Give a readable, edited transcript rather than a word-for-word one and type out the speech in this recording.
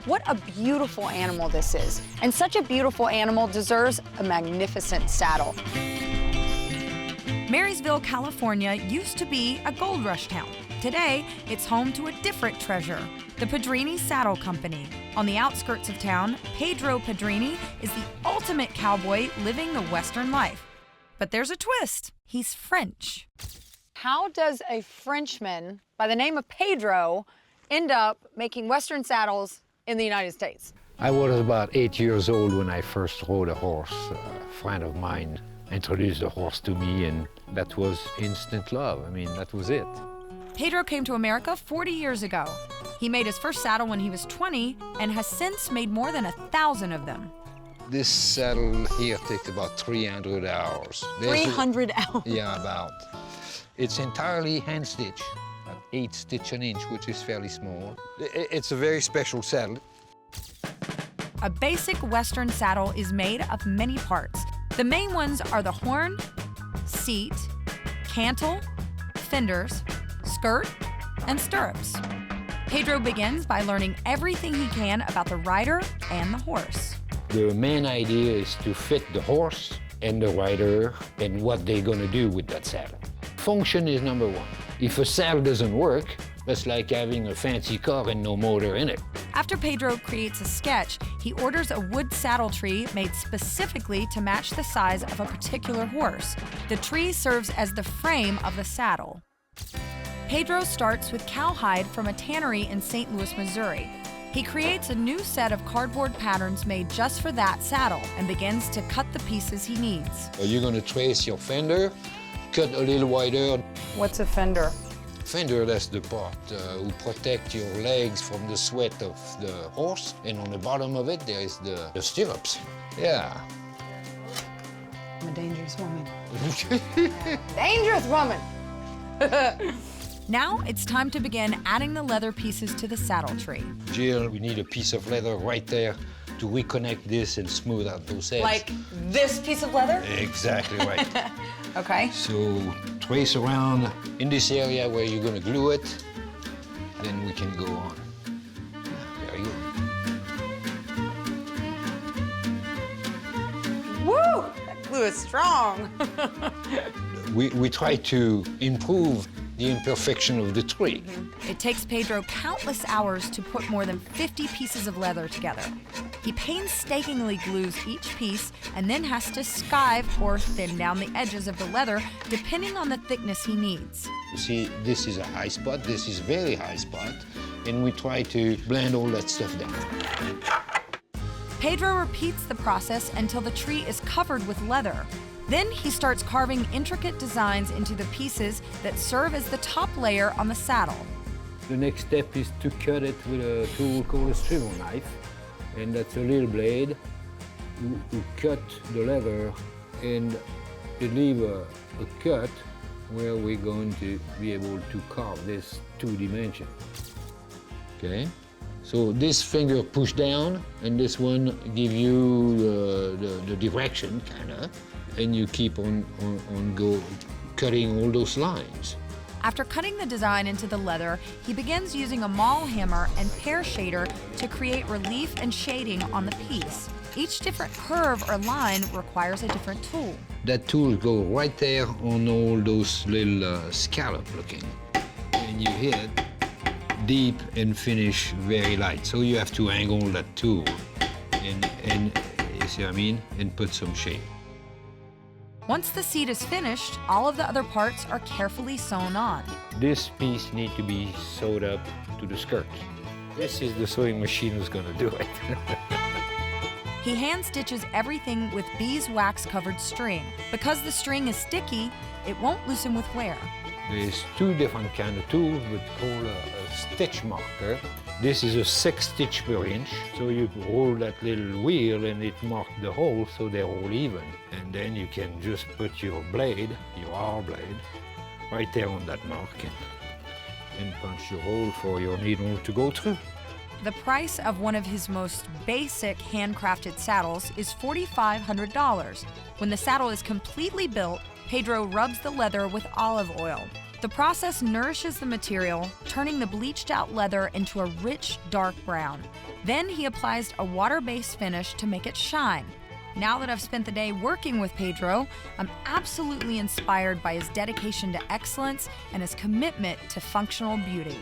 What a beautiful animal this is. And such a beautiful animal deserves a magnificent saddle. Marysville, California used to be a gold rush town. Today, it's home to a different treasure, the Pedrini Saddle Company. On the outskirts of town, Pedro Pedrini is the ultimate cowboy living the Western life. But there's a twist. He's French. How does a Frenchman by the name of Pedro end up making Western saddles in the United States? I was about 8 years old when I first rode a horse. A friend of mine introduced the horse to me, and that was instant love. I mean, that was it. Pedro came to America 40 years ago. He made his first saddle when he was 20 and has since made more than 1,000 of them. This saddle here takes about 300 hours. 300 hours? Yeah, about. It's entirely hand stitched, 8 stitch an inch, which is fairly small. It's a very special saddle. A basic Western saddle is made of many parts. The main ones are the horn, seat, cantle, fenders, skirt, and stirrups. Pedro begins by learning everything he can about the rider and the horse. The main idea is to fit the horse and the rider and what they're gonna do with that saddle. Function is number one. If a saddle doesn't work, that's like having a fancy car and no motor in it. After Pedro creates a sketch, he orders a wood saddle tree made specifically to match the size of a particular horse. The tree serves as the frame of the saddle. Pedro starts with cowhide from a tannery in St. Louis, Missouri. He creates a new set of cardboard patterns made just for that saddle and begins to cut the pieces he needs. You're gonna trace your fender, cut a little wider. What's a fender? Fender, that's the part who protect your legs from the sweat of the horse. And on the bottom of it, there is the stirrups. Yeah. I'm a dangerous woman. Dangerous woman! Now it's time to begin adding the leather pieces to the saddle tree. Jill, we need a piece of leather right there to reconnect this and smooth out those heads. Like this piece of leather? Exactly right. Okay. So trace around in this area where you're gonna glue it, then we can go on. There you go. Woo! That glue is strong. We try to improve the imperfection of the tree. It takes Pedro countless hours to put more than 50 pieces of leather together. He painstakingly glues each piece and then has to skive or thin down the edges of the leather depending on the thickness he needs. You see, this is a high spot, this is a very high spot, and we try to blend all that stuff down. Pedro repeats the process until the tree is covered with leather. Then he starts carving intricate designs into the pieces that serve as the top layer on the saddle. The next step is to cut it with a tool called a swivel knife, and that's a little blade. You cut the leather and you leave a cut where we're going to be able to carve this 2 dimension. Okay? So this finger push down, and this one give you the direction, kinda. And you keep on cutting all those lines. After cutting the design into the leather, he begins using a maul hammer and pear shader to create relief and shading on the piece. Each different curve or line requires a different tool. That tool goes right there on all those little scallop looking. And you hit deep and finish very light. So you have to angle that tool and you see what I mean? And put some shape. Once the seat is finished, all of the other parts are carefully sewn on. This piece needs to be sewed up to the skirt. This is the sewing machine who's gonna do it. He hand stitches everything with beeswax covered string. Because the string is sticky, it won't loosen with wear. There's 2 different kind of tools, we call a stitch marker. This is a 6 stitch per inch, so you roll that little wheel and it marks the hole so they're all even. And then you can just put your blade, your R blade, right there on that mark and punch your hole for your needle to go through. The price of one of his most basic handcrafted saddles is $4,500. When the saddle is completely built, Pedro rubs the leather with olive oil. The process nourishes the material, turning the bleached out leather into a rich, dark brown. Then he applies a water-based finish to make it shine. Now that I've spent the day working with Pedro, I'm absolutely inspired by his dedication to excellence and his commitment to functional beauty.